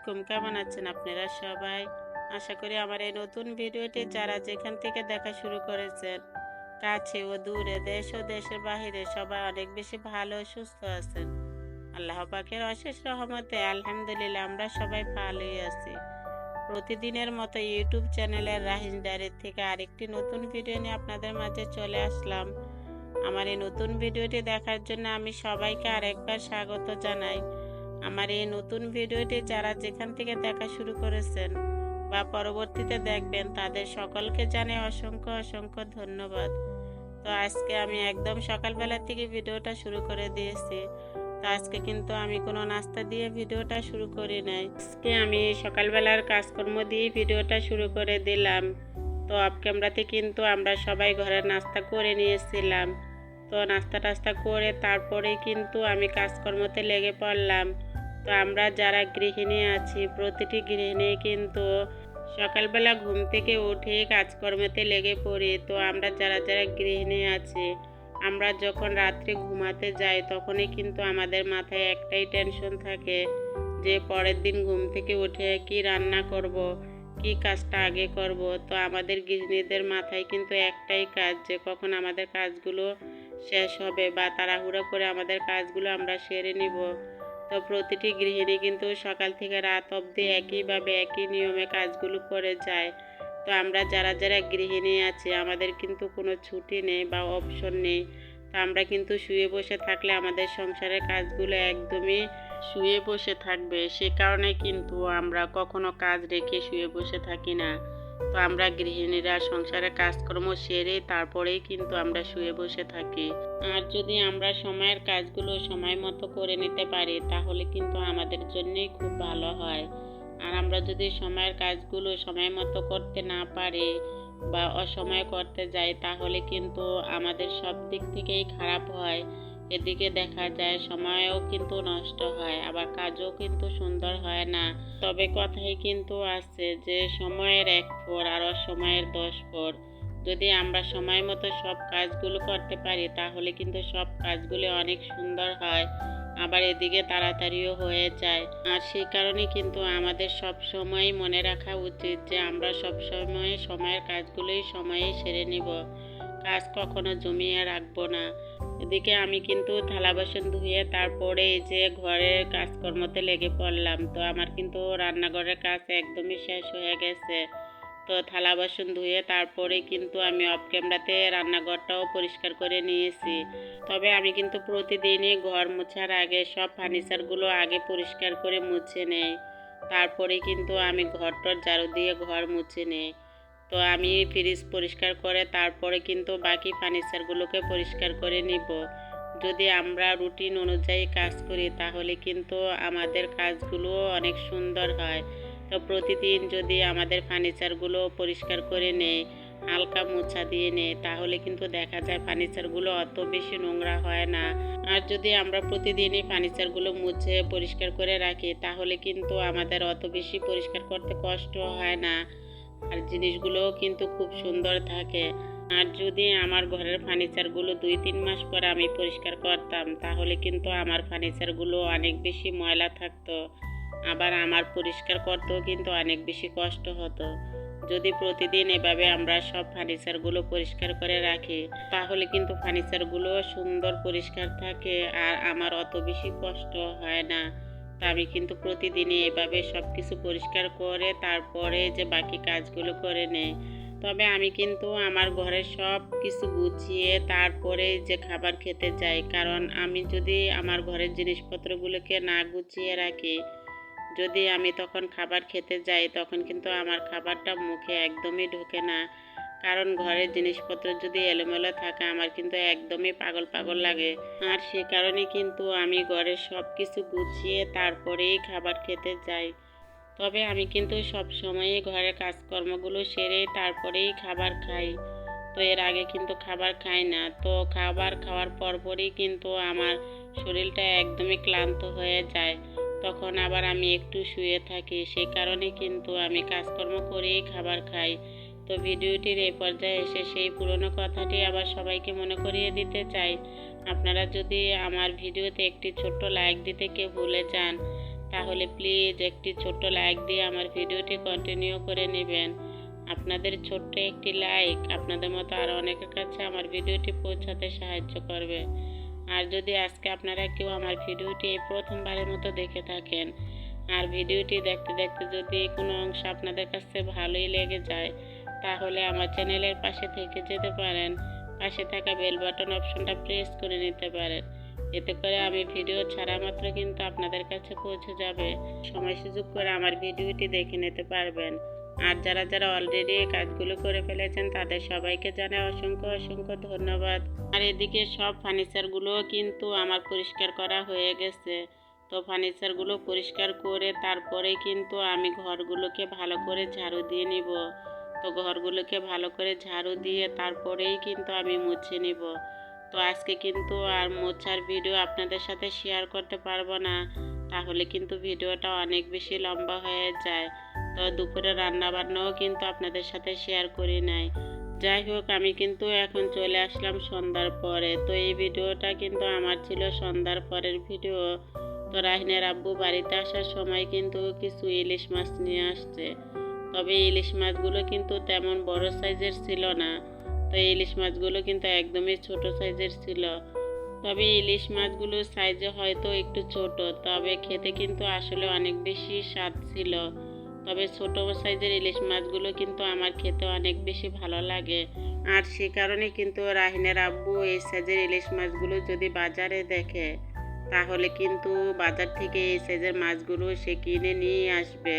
আলাইকুম, কেমন আছেন আপনারা সবাই? আশা করি আমার এই নতুন ভিডিওটি যারা যেখান থেকে দেখা শুরু করেছেন, কাছে ও দূরে, দেশ ও দেশের বাহিরে সবাই অনেক বেশি ভালো ও সুস্থ আছেন। আল্লাহ পাকের অশেষ রহমতে আলহামদুলিল্লাহ আমরা সবাই ভালোই আছি। প্রতিদিনের মতো ইউটিউব চ্যানেলের রাহিস ডায়েরি থেকে আরেকটি নতুন ভিডিও নিয়ে আপনাদের মাঝে চলে আসলাম। আমার এই নতুন ভিডিওটি দেখার জন্য আমি সবাইকে আরেকবার স্বাগত জানাই। আমার এই নতুন ভিডিওটি যারা যেখান থেকে দেখা শুরু করেছেন বা পরবর্তীতে দেখবেন তাদের সকলকে জানাই অসংখ্য অসংখ্য ধন্যবাদ। তো আজকে আমি একদম সকালবেলা থেকে ভিডিওটা শুরু করে দিয়েছি। তো আজকে কিন্তু আমি কোনো নাস্তা দিয়ে ভিডিওটা শুরু করি নাই, আজকে আমি সকালবেলার কাজকর্ম দিয়ে ভিডিওটা শুরু করে দিলাম। তো অফ ক্যামেরাতে কিন্তু আমরা সবাই ঘরের নাস্তা করে নিয়েছিলাম। তো নাস্তা টাস্তা করে তারপরেই কিন্তু আমি কাজকর্মতে লেগে পড়লাম। তো আমরা যারা গৃহিণী আছি, প্রতিটি গৃহিণী কিন্তু সকালবেলা ঘুম থেকে উঠে কাজকর্মতে লেগে পড়ি। তো আমরা যারা যারা গৃহিণী আছি, আমরা যখন রাত্রে ঘুমাতে যাই তখনই কিন্তু আমাদের মাথায় একটাই টেনশন থাকে যে পরের দিন ঘুম থেকে উঠে কি রান্না করব, কি কাজটা আগে করব। তো আমাদের গৃহিণীদের মাথায় কিন্তু একটাই কাজ যে কখন আমাদের কাজগুলো শেষ হবে বা তাড়াহুড়ো করে আমাদের কাজগুলো আমরা সেরে নিব। তো প্রতিটি গৃহিণী কিন্তু সকাল থেকে রাত অবধি একইভাবে একই নিয়মে কাজগুলো করে যায়। তো আমরা যারা যারা গৃহিণী আছি আমাদের কিন্তু কোনো ছুটি নেই বা অপশন নেই। তো আমরা কিন্তু শুয়ে বসে থাকলে আমাদের সংসারের কাজগুলো একদমই শুয়ে বসে থাকবে, সে কারণে কিন্তু আমরা কখনো কাজ রেখে শুয়ে বসে থাকি না। তো আমরা গৃহিণীরা সংসারের কাজকর্ম সেরে তারপরেই কিন্তু আমরা শুয়ে বসে থাকি। আর যদি আমরা সময়ের কাজগুলো সময় মতো করে নিতে পারি তাহলে কিন্তু আমাদের জন্যই খুব ভালো হয়। আর আমরা যদি সময়ের কাজগুলো সময় মতো করতে না পারি বা অসময়ে করতে যাই তাহলে কিন্তু আমাদের সব দিক থেকেই খারাপ হয়। এদিকে দেখা যায় সময়ও কিন্তু নষ্ট হয়, আবার কাজও কিন্তু সুন্দর হয় না। তবে কথাই কিন্তু আছে যে সময়ের 1 ফোর আর অসময়ের 10 ফোর। যদি আমরা সময় মতো সব কাজগুলো করতে পারি তাহলে কিন্তু সব কাজগুলো অনেক সুন্দর হয়, আবার এদিকে তাড়াতাড়িও হয়ে যায়। আর সেই কারণে কিন্তু আমাদের সব সময় মনে রাখা উচিত যে আমরা সব সময় সময়ের কাজগুলোই সময়ে সেরে নিব, কাজ কখনো জমিয়ে রাখবো না। এদিকে আমি কিন্তু থালা বাসন ধুয়ে তারপরে এই যে ঘরের কাজকর্মতে লেগে পড়লাম। তো আমার কিন্তু রান্নাঘরের কাজ একদমই শেষ হয়ে গেছে। তো থালা বাসন ধুয়ে তারপরে কিন্তু আমি অফ ক্যামেরাতে রান্নাঘরটাও পরিষ্কার করে নিয়েছি। তবে আমি কিন্তু প্রতিদিনই ঘর মোছার আগে সব ফার্নিচারগুলো আগে পরিষ্কার করে মুছে নেই, তারপরে কিন্তু আমি ঘরটর ঝাড়ু দিয়ে ঘর মুছে নেই। তো আমি ফ্রিজ পরিষ্কার করে তারপরে কিন্তু বাকি ফার্নিচারগুলোকে পরিষ্কার করে নিব। যদি আমরা রুটিন অনুযায়ী কাজ করি তাহলে কিন্তু আমাদের কাজগুলো অনেক সুন্দর হয়। তো প্রতিদিন যদি আমাদের ফার্নিচারগুলো পরিষ্কার করে নেই, হালকা মোছা দিয়ে নেই, তাহলে কিন্তু দেখা যায় ফার্নিচারগুলো অত বেশি নোংরা হয় না। আর যদি আমরা প্রতিদিনই ফার্নিচারগুলো মুছে পরিষ্কার করে রাখি তাহলে কিন্তু আমাদের অত বেশি পরিষ্কার করতে কষ্ট হয় না, আর জিনিসগুলোও কিন্তু খুব সুন্দর থাকে। আর যদি আমার ঘরের ফার্নিচারগুলো 2-3 মাস পর আমি পরিষ্কার করতাম তাহলে কিন্তু আমার ফার্নিচারগুলো অনেক বেশি ময়লা থাকতো, আবার আমার পরিষ্কার করতেও কিন্তু অনেক বেশি কষ্ট হতো। যদি প্রতিদিন এভাবে আমরা সব ফার্নিচারগুলো পরিষ্কার করে রাখি তাহলে কিন্তু ফার্নিচারগুলো সুন্দর পরিষ্কার থাকে আর আমার অত বেশি কষ্ট হয় না। তা আমি কিন্তু প্রতিদিনই এভাবে সব কিছু পরিষ্কার করে তারপরে যে বাকি কাজগুলো করে নেই। তবে আমি কিন্তু আমার ঘরের সব কিছু গুছিয়ে তারপরে যে খাবার খেতে যাই, কারণ আমি যদি আমার ঘরের জিনিসপত্রগুলোকে না গুছিয়ে রাখি, যদি আমি তখন খাবার খেতে যাই তখন কিন্তু আমার খাবারটা মুখে একদমই ঢোকে না। কারণ ঘরের জিনিসপত্র যদি এলোমেলো থাকে আমার কিন্তু একদমই পাগল পাগল লাগে। আর সে কারণে কিন্তু আমি ঘরের সব কিছু গুছিয়ে তারপরেই খাবার খেতে যাই। তবে আমি কিন্তু সব সময়ই ঘরের কাজকর্মগুলো সেরে তারপরেই খাবার খাই। তো এর আগে কিন্তু খাবার খাই না। তো খাবার খাওয়ার পরপরই কিন্তু আমার শরীরটা একদমই ক্লান্ত হয়ে যায়, তখন আবার আমি একটু শুয়ে থাকি। সে কারণে কিন্তু আমি কাজকর্ম করেই খাবার খাই। তো ভিডিওটির এই পর্যায়ে এসে সেই পুরনো কথাটি আবার সবাইকে মনে করিয়ে দিতে চাই। আপনারা যদি আমার ভিডিওতে একটি ছোট্ট লাইক দিতে কেউ ভুলে যান তাহলে প্লিজ একটি ছোট্ট লাইক দিয়ে আমার ভিডিওটি কন্টিনিউ করে নেবেন। আপনাদের ছোট্ট একটি লাইক আপনাদের মতো আরও অনেকের কাছে আমার ভিডিওটি পৌঁছাতে সাহায্য করবে। আর যদি আজকে আপনারা কেউ আমার ভিডিওটি এই প্রথমবারের মতো দেখে থাকেন আর ভিডিওটি দেখতে দেখতে যদি কোনো অংশ আপনাদের কাছে ভালোই লেগে যায়, তাহলে আমার চ্যানেলের পাশে থেকে যেতে পারেন। পাশে থাকা বেল বাটন অপশনটা প্রেস করে নিতে পারেন। এতে করে আমি ভিডিও ছাড়া মাত্র কিন্তু আপনাদের কাছে পৌঁছে যাবে। সময় সুযোগ করে আমার ভিডিওটি দেখে নিতে পারবেন। আর যারা যারা অলরেডি এই কাজগুলো করে ফেলেছেন তাদের সবাইকে জানাই অসংখ্য অসংখ্য ধন্যবাদ। আর এদিকে সব ফার্নিচারগুলো কিন্তু আমার পরিষ্কার করা হয়ে গেছে। তো ফার্নিচারগুলো পরিষ্কার করে তারপরে কিন্তু আমি ঘরগুলোকে ভালো করে ঝাড়ু দিয়ে নিব। তো ঘরগুলোকে ভালো করে ঝাড়ু দিয়ে তারপরেই কিন্তু আমি মুছে নিব। তো আজকে কিন্তু আর মোছার ভিডিও আপনাদের সাথে শেয়ার করতে পারবো না, তাহলে কিন্তু ভিডিওটা অনেক বেশি লম্বা হয়ে যায়। তো দুপুরে রান্না বান্নাও কিন্তু আপনাদের সাথে শেয়ার করি নাই। যাই হোক, আমি কিন্তু এখন চলে আসলাম সন্ধ্যার পরে। তো এই ভিডিওটা কিন্তু আমার ছিল সন্ধ্যার পরের ভিডিও। তো রাহিনের আব্বু বাড়িতে আসার সময় কিন্তু কিছু ইলিশ মাছ নিয়ে আসছে। তবে ইলিশ মাছগুলো কিন্তু তেমন বড় সাইজের ছিল না। তো ইলিশ মাছগুলো কিন্তু একদমই ছোট সাইজের ছিল। তবে ইলিশ মাছগুলো সাইজে হয়তো একটু ছোট, তবে খেতে কিন্তু আসলে অনেক বেশি স্বাদ ছিল। তবে ছোট সাইজের ইলিশ মাছগুলো কিন্তু আমার খেতে অনেক বেশি ভালো লাগে। আর সে কারণে কিন্তু রাহিনের আব্বু এই সাইজের ইলিশ মাছগুলো যদি বাজারে দেখে, তাহলে কিন্তু বাজার থেকে এই সাইজের মাছগুলো সে কিনে নিয়ে আসবে।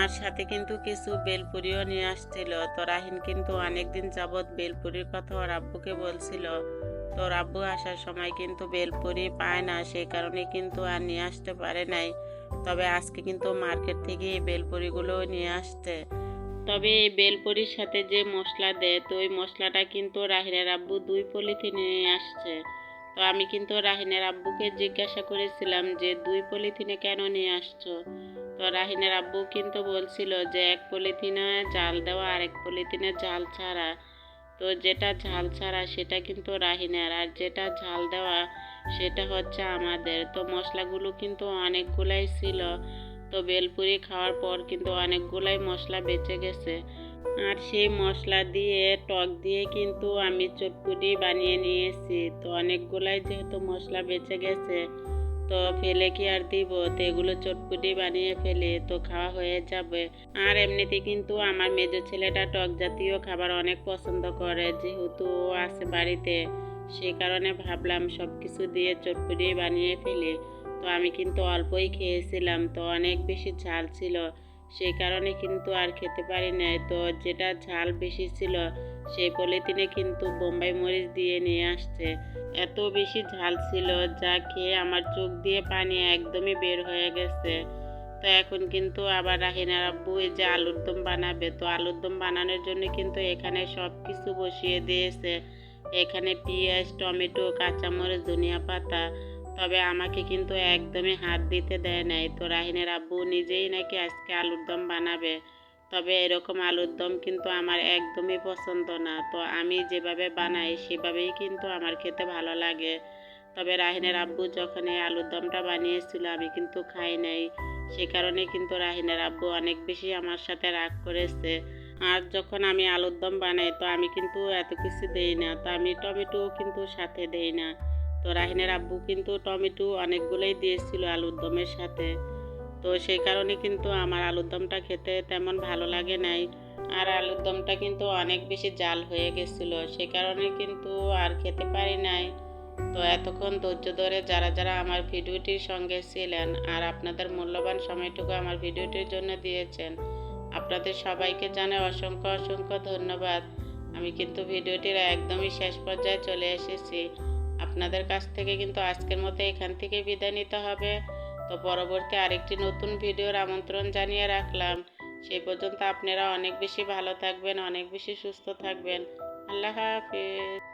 আর সাথে কিন্তু কিছু বেলপুরিও নিয়ে আসছিল। তো রাহিন কিন্তু অনেকদিন যাবৎ বেলপুরির কথা ওর আব্বুকে বলছিল। তো ওর আব্বু আসার সময় কিন্তু বেলপুরি পায় না, সেই কারণে কিন্তু আর নিয়ে আসতে পারে নাই। তবে আজকে কিন্তু মার্কেট থেকে এই বেলপুরিগুলো নিয়ে আসছে। তবে এই বেলপুরির সাথে যে মশলা দেয়, তো ওই মশলাটা কিন্তু রাহিনের আব্বু 2 পলিথিনে নিয়ে আসছে। তো আমি কিন্তু রাহিনের আব্বুকে জিজ্ঞাসা করেছিলাম যে 2 পলিথিনে কেন নিয়ে আসছো। তো রাহিনের আব্বু কিন্তু বলছিল যে 1 পলিথিনে জাল দেওয়া আর 1 পলিথিনে জাল ছাড়া। তো যেটা ঝাল ছাড়া সেটা কিন্তু রাহিনের, আর যেটা ঝাল দেওয়া সেটা হচ্ছে আমাদের। তো মশলাগুলো কিন্তু অনেকগুলাই ছিল। তো বেলপুরি খাওয়ার পর কিন্তু অনেকগুলাই মশলা বেঁচে গেছে। আর সেই মশলা দিয়ে টক দিয়ে কিন্তু আমি চটপুটি বানিয়ে নিয়েছি। তো অনেকগুলাই যেহেতু মশলা বেঁচে গেছে, তো ফেলে কি আর দিব, তো এগুলো চটপুটি বানিয়ে ফেলে তো খাওয়া হয়ে যাবে। আর এমনিতে কিন্তু আমার মেজো ছেলেটা টক জাতীয় খাবার অনেক পছন্দ করে, যেহেতু ও আছে বাড়িতে, সে কারণে ভাবলাম সব কিছু দিয়ে চটপুটি বানিয়ে ফেলি। তো আমি কিন্তু অল্পই খেয়েছিলাম, তো অনেক বেশি ঝাল ছিল, সেই কারণে কিন্তু আর খেতে পারি নাই। তো যেটা ঝাল বেশি ছিল সেই পলিথিনে কিন্তু বোম্বাই মরিচ দিয়ে নিয়ে আসছে। এত বেশি ঝাল ছিল যা খেয়ে আমার চোখ দিয়ে পানি একদমই বের হয়ে গেছে। তো এখন কিন্তু আবার রাহিনার আব্বু এই যে আলুর দম বানাবে। তো আলুর দম বানানোর জন্য কিন্তু এখানে সব কিছু বসিয়ে দিয়েছে। এখানে পেঁয়াজ, টমেটো, কাঁচামরিচ, ধনিয়া পাতা। তবে আমাকে কিন্তু একদমই হাত দিতে দেয় নাই। তো রাহিনের আব্বু নিজেই নাকি আজকে আলুর দম বানাবে। তবে এরকম আলুর দম কিন্তু আমার একদমই পছন্দ না। তো আমি যেভাবে বানাই সেভাবেই কিন্তু আমার খেতে ভালো লাগে। তবে রাহিনের আব্বু যখন এই আলুর দমটা বানিয়েছিল আমি কিন্তু খাই নাই। সে কারণে কিন্তু রাহিনের আব্বু অনেক বেশি আমার সাথে রাগ করেছে। আর যখন আমি আলুর দম বানাই তো আমি কিন্তু এত কিছু দেই না। তো আমি টমেটো কিন্তু সাথে দেই না। তো রাহিনের আব্বু কিন্তু টমেটো অনেকগুলোই দিয়েছিল আলুর দমের সাথে। তো সেই কারণে কিন্তু আমার আলুর দমটা খেতে তেমন ভালো লাগে নাই। আর আলুর দমটা কিন্তু অনেক বেশি জাল হয়ে গেছিলো, সে কারণে কিন্তু আর খেতে পারি নাই। তো এতক্ষণ ধৈর্য ধরে যারা যারা আমার ভিডিওটির সঙ্গে ছিলেন আর আপনাদের মূল্যবান সময়টুকু আমার ভিডিওটির জন্য দিয়েছেন, আপনাদের সবাইকে জানাই অসংখ্য অসংখ্য ধন্যবাদ। আমি কিন্তু ভিডিওটির একদমই শেষ পর্যায়ে চলে এসেছি। আপনাদের কাছ থেকে কিন্তু আজকের মতো এখান থেকে বিদায় নিতে হবে। তো পরবর্তী আরেকটি নতুন ভিডিওর আমন্ত্রণ জানিয়ে রাখলাম। সেই পর্যন্ত আপনারা অনেক বেশি ভালো থাকবেন, অনেক বেশি সুস্থ থাকবেন। আল্লাহ হাফেজ।